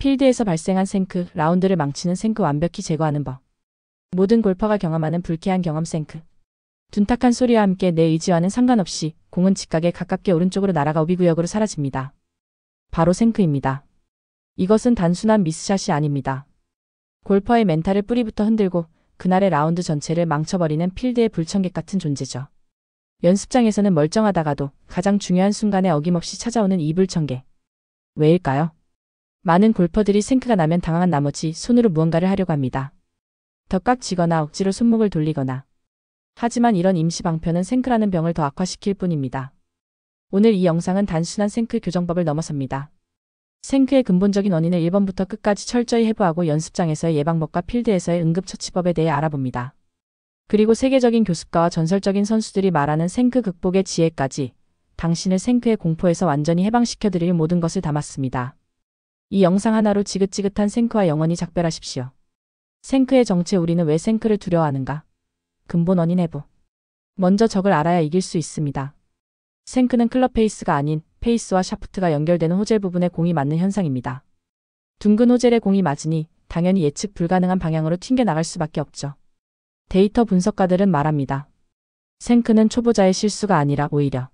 필드에서 발생한 생크, 라운드를 망치는 생크 완벽히 제거하는 법. 모든 골퍼가 경험하는 불쾌한 경험 생크. 둔탁한 소리와 함께 내 의지와는 상관없이 공은 직각에 가깝게 오른쪽으로 날아가 오비 구역으로 사라집니다. 바로 생크입니다. 이것은 단순한 미스샷이 아닙니다. 골퍼의 멘탈을 뿌리부터 흔들고 그날의 라운드 전체를 망쳐버리는 필드의 불청객 같은 존재죠. 연습장에서는 멀쩡하다가도 가장 중요한 순간에 어김없이 찾아오는 이 불청객. 왜일까요? 많은 골퍼들이 생크가 나면 당황한 나머지 손으로 무언가를 하려고 합니다. 더 꽉 쥐거나 억지로 손목을 돌리거나. 하지만 이런 임시 방편은 생크라는 병을 더 악화시킬 뿐입니다. 오늘 이 영상은 단순한 생크 교정법을 넘어섭니다. 생크의 근본적인 원인을 1번부터 끝까지 철저히 해부하고 연습장에서의 예방법과 필드에서의 응급처치법에 대해 알아봅니다. 그리고 세계적인 교습가와 전설적인 선수들이 말하는 생크 극복의 지혜까지 당신을 생크의 공포에서 완전히 해방시켜드릴 모든 것을 담았습니다. 이 영상 하나로 지긋지긋한 생크와 영원히 작별하십시오. 생크의 정체. 우리는 왜 생크를 두려워하는가? 근본 원인 해부. 먼저 적을 알아야 이길 수 있습니다. 생크는 클럽 페이스가 아닌 페이스와 샤프트가 연결되는 호젤 부분에 공이 맞는 현상입니다. 둥근 호젤에 공이 맞으니 당연히 예측 불가능한 방향으로 튕겨나갈 수밖에 없죠. 데이터 분석가들은 말합니다. 생크는 초보자의 실수가 아니라 오히려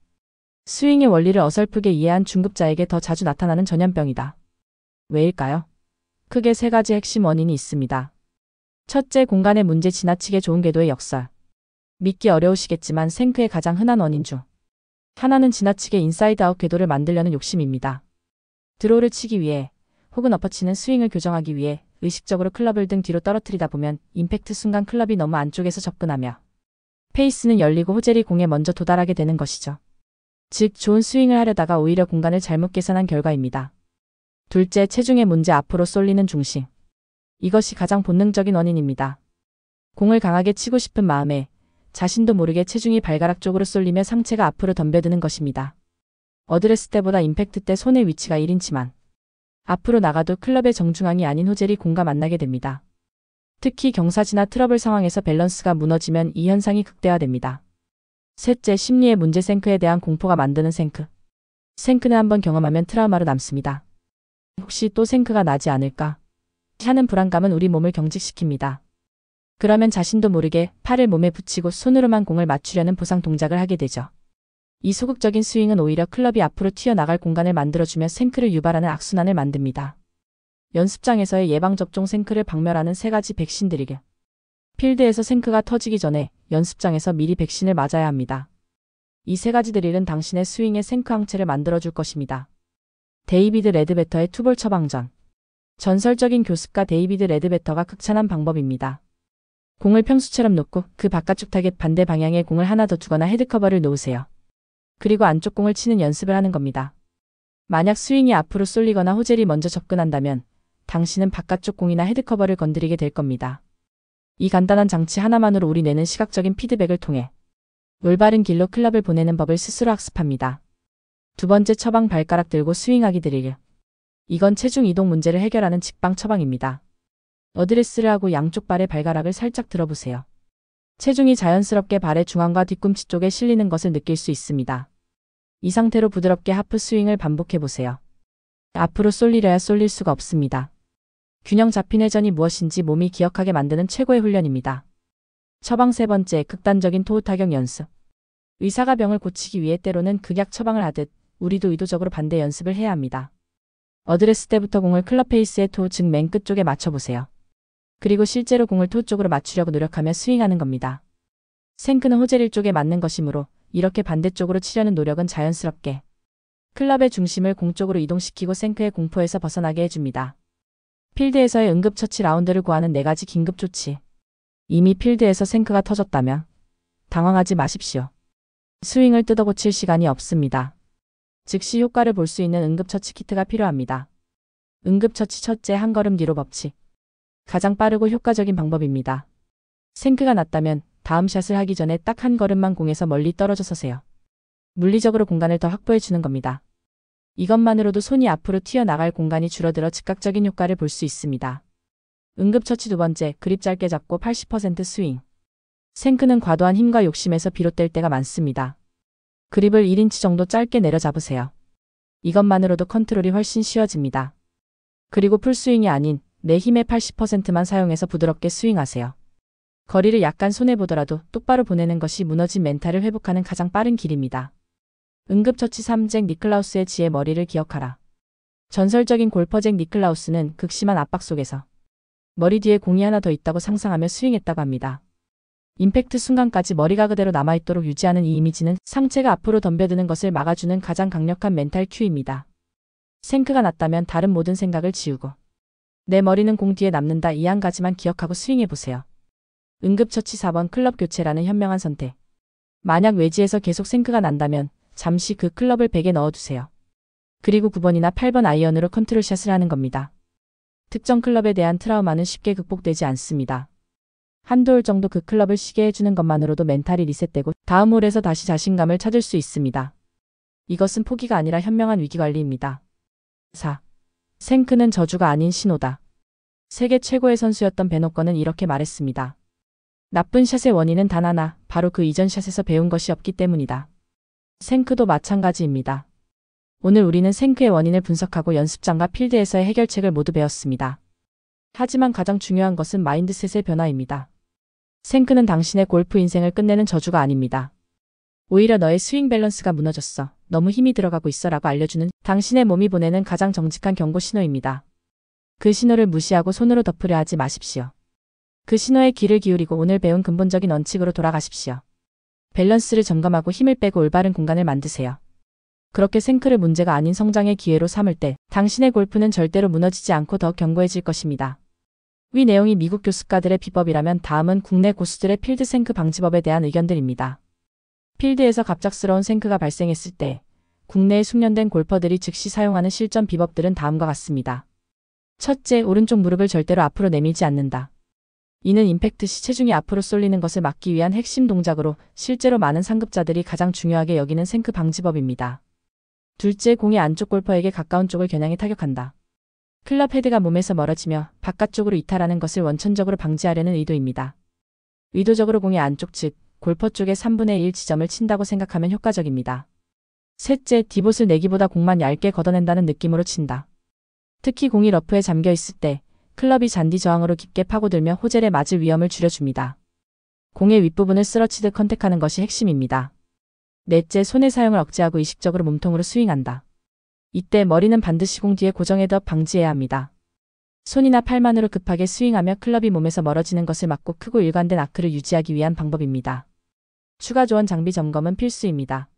스윙의 원리를 어설프게 이해한 중급자에게 더 자주 나타나는 전염병이다. 왜일까요? 크게 세 가지 핵심 원인이 있습니다. 첫째, 공간의 문제. 지나치게 좋은 궤도의 역설. 믿기 어려우시겠지만 생크의 가장 흔한 원인 중 하나는 지나치게 인사이드 아웃 궤도를 만들려는 욕심입니다. 드로우를 치기 위해 혹은 엎어치는 스윙을 교정하기 위해 의식적으로 클럽을 등 뒤로 떨어뜨리다 보면 임팩트 순간 클럽이 너무 안쪽에서 접근하며 페이스는 열리고 호젤이 공에 먼저 도달하게 되는 것이죠. 즉, 좋은 스윙을 하려다가 오히려 공간을 잘못 계산한 결과입니다. 둘째, 체중의 문제. 앞으로 쏠리는 중심. 이것이 가장 본능적인 원인입니다. 공을 강하게 치고 싶은 마음에 자신도 모르게 체중이 발가락 쪽으로 쏠리며 상체가 앞으로 덤벼드는 것입니다. 어드레스 때보다 임팩트 때 손의 위치가 1인치만 앞으로 나가도 클럽의 정중앙이 아닌 호젤이 공과 만나게 됩니다. 특히 경사지나 트러블 상황에서 밸런스가 무너지면 이 현상이 극대화됩니다. 셋째, 심리의 문제. 생크에 대한 공포가 만드는 생크. 생크는 한번 경험하면 트라우마로 남습니다. 혹시 또 생크가 나지 않을까 하는 불안감은 우리 몸을 경직시킵니다. 그러면 자신도 모르게 팔을 몸에 붙이고 손으로만 공을 맞추려는 보상 동작을 하게 되죠. 이 소극적인 스윙은 오히려 클럽이 앞으로 튀어나갈 공간을 만들어주며 생크를 유발하는 악순환을 만듭니다. 연습장에서의 예방접종. 생크를 박멸하는 세 가지 백신 드리기. 필드에서 생크가 터지기 전에 연습장에서 미리 백신을 맞아야 합니다. 이 세 가지 드릴은 당신의 스윙의 생크 항체를 만들어줄 것입니다. 데이비드 레드베터의 투볼 처방전. 전설적인 교습가 데이비드 레드베터가 극찬한 방법입니다. 공을 평수처럼 놓고 그 바깥쪽 타겟 반대 방향에 공을 하나 더 두거나 헤드커버를 놓으세요. 그리고 안쪽 공을 치는 연습을 하는 겁니다. 만약 스윙이 앞으로 쏠리거나 호젤이 먼저 접근한다면 당신은 바깥쪽 공이나 헤드커버를 건드리게 될 겁니다. 이 간단한 장치 하나만으로 우리 뇌는 시각적인 피드백을 통해 올바른 길로 클럽을 보내는 법을 스스로 학습합니다. 두 번째, 처방. 발가락 들고 스윙하기 드릴. 이건 체중 이동 문제를 해결하는 직방 처방입니다. 어드레스를 하고 양쪽 발의 발가락을 살짝 들어보세요. 체중이 자연스럽게 발의 중앙과 뒤꿈치 쪽에 실리는 것을 느낄 수 있습니다. 이 상태로 부드럽게 하프 스윙을 반복해보세요. 앞으로 쏠리려야 쏠릴 수가 없습니다. 균형 잡힌 회전이 무엇인지 몸이 기억하게 만드는 최고의 훈련입니다. 처방. 세 번째, 극단적인 토우 타격 연습. 의사가 병을 고치기 위해 때로는 극약 처방을 하듯 우리도 의도적으로 반대 연습을 해야 합니다. 어드레스 때부터 공을 클럽 페이스의 토우, 즉 맨 끝쪽에 맞춰보세요. 그리고 실제로 공을 토우 쪽으로 맞추려고 노력하며 스윙하는 겁니다. 생크는 호젤 쪽에 맞는 것이므로 이렇게 반대쪽으로 치려는 노력은 자연스럽게 클럽의 중심을 공 쪽으로 이동시키고 생크의 공포에서 벗어나게 해줍니다. 필드에서의 응급처치. 라운드를 구하는 4가지 긴급조치. 이미 필드에서 생크가 터졌다면 당황하지 마십시오. 스윙을 뜯어고칠 시간이 없습니다. 즉시 효과를 볼 수 있는 응급처치 키트가 필요합니다. 응급처치. 첫째, 한 걸음 뒤로 법칙. 가장 빠르고 효과적인 방법입니다. 생크가 났다면 다음 샷을 하기 전에 딱 한 걸음만 공에서 멀리 떨어져 서세요. 물리적으로 공간을 더 확보해 주는 겁니다. 이것만으로도 손이 앞으로 튀어나갈 공간이 줄어들어 즉각적인 효과를 볼 수 있습니다. 응급처치. 두 번째, 그립 짧게 잡고 80% 스윙. 생크는 과도한 힘과 욕심에서 비롯될 때가 많습니다. 그립을 1인치 정도 짧게 내려 잡으세요. 이것만으로도 컨트롤이 훨씬 쉬워집니다. 그리고 풀스윙이 아닌 내 힘의 80%만 사용해서 부드럽게 스윙하세요. 거리를 약간 손해보더라도 똑바로 보내는 것이 무너진 멘탈을 회복하는 가장 빠른 길입니다. 응급처치 3. 잭 니클라우스의 지혜 머리를 기억하라. 전설적인 골퍼 잭 니클라우스는 극심한 압박 속에서 머리 뒤에 공이 하나 더 있다고 상상하며 스윙했다고 합니다. 임팩트 순간까지 머리가 그대로 남아있도록 유지하는 이 이미지는 상체가 앞으로 덤벼드는 것을 막아주는 가장 강력한 멘탈 큐입니다. 생크가 났다면 다른 모든 생각을 지우고 내 머리는 공 뒤에 남는다 이 한 가지만 기억하고 스윙해보세요. 응급처치 4번 클럽 교체라는 현명한 선택. 만약 외지에서 계속 생크가 난다면 잠시 그 클럽을 백에 넣어두세요. 그리고 9번이나 8번 아이언으로 컨트롤샷을 하는 겁니다. 특정 클럽에 대한 트라우마는 쉽게 극복되지 않습니다. 한두 홀 정도 그 클럽을 쉬게 해주는 것만으로도 멘탈이 리셋되고 다음 홀에서 다시 자신감을 찾을 수 있습니다. 이것은 포기가 아니라 현명한 위기관리입니다. 4. 생크는 저주가 아닌 신호다. 세계 최고의 선수였던 베노커는 이렇게 말했습니다. 나쁜 샷의 원인은 단 하나, 바로 그 이전 샷에서 배운 것이 없기 때문이다. 생크도 마찬가지입니다. 오늘 우리는 생크의 원인을 분석하고 연습장과 필드에서의 해결책을 모두 배웠습니다. 하지만 가장 중요한 것은 마인드셋의 변화입니다. 생크는 당신의 골프 인생을 끝내는 저주가 아닙니다. 오히려 너의 스윙 밸런스가 무너졌어. 너무 힘이 들어가고 있어 라고 알려주는 당신의 몸이 보내는 가장 정직한 경고 신호입니다. 그 신호를 무시하고 손으로 덮으려 하지 마십시오. 그 신호에 귀를 기울이고 오늘 배운 근본적인 원칙으로 돌아가십시오. 밸런스를 점검하고 힘을 빼고 올바른 공간을 만드세요. 그렇게 생크를 문제가 아닌 성장의 기회로 삼을 때 당신의 골프는 절대로 무너지지 않고 더 견고해질 것입니다. 위 내용이 미국 교습가들의 비법이라면 다음은 국내 고수들의 필드 생크 방지법에 대한 의견들입니다. 필드에서 갑작스러운 생크가 발생했을 때 국내의 숙련된 골퍼들이 즉시 사용하는 실전 비법들은 다음과 같습니다. 첫째, 오른쪽 무릎을 절대로 앞으로 내밀지 않는다. 이는 임팩트 시 체중이 앞으로 쏠리는 것을 막기 위한 핵심 동작으로 실제로 많은 상급자들이 가장 중요하게 여기는 생크 방지법입니다. 둘째, 공의 안쪽 골퍼에게 가까운 쪽을 겨냥해 타격한다. 클럽 헤드가 몸에서 멀어지며 바깥쪽으로 이탈하는 것을 원천적으로 방지하려는 의도입니다. 의도적으로 공의 안쪽 즉 골퍼 쪽의 3분의 1 지점을 친다고 생각하면 효과적입니다. 셋째, 디봇을 내기보다 공만 얇게 걷어낸다는 느낌으로 친다. 특히 공이 러프에 잠겨 있을 때 클럽이 잔디 저항으로 깊게 파고들며 호젤에 맞을 위험을 줄여줍니다. 공의 윗부분을 쓰러치듯 컨택하는 것이 핵심입니다. 넷째, 손의 사용을 억제하고 의식적으로 몸통으로 스윙한다. 이때 머리는 반드시 공 뒤에 고정해둬 방지해야 합니다. 손이나 팔만으로 급하게 스윙하며 클럽이 몸에서 멀어지는 것을 막고 크고 일관된 아크를 유지하기 위한 방법입니다. 추가 조언 장비 점검은 필수입니다.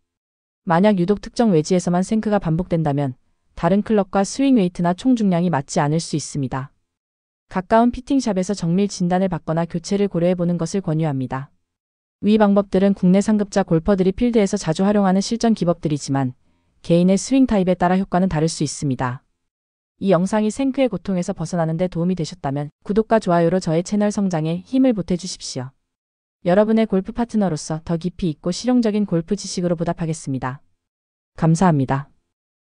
만약 유독 특정 외지에서만 생크가 반복된다면 다른 클럽과 스윙 웨이트나 총 중량이 맞지 않을 수 있습니다. 가까운 피팅샵에서 정밀 진단을 받거나 교체를 고려해보는 것을 권유합니다. 위 방법들은 국내 상급자 골퍼들이 필드에서 자주 활용하는 실전 기법들이지만 개인의 스윙 타입에 따라 효과는 다를 수 있습니다. 이 영상이 생크의 고통에서 벗어나는 데 도움이 되셨다면 구독과 좋아요로 저의 채널 성장에 힘을 보태주십시오. 여러분의 골프 파트너로서 더 깊이 있고 실용적인 골프 지식으로 보답하겠습니다. 감사합니다.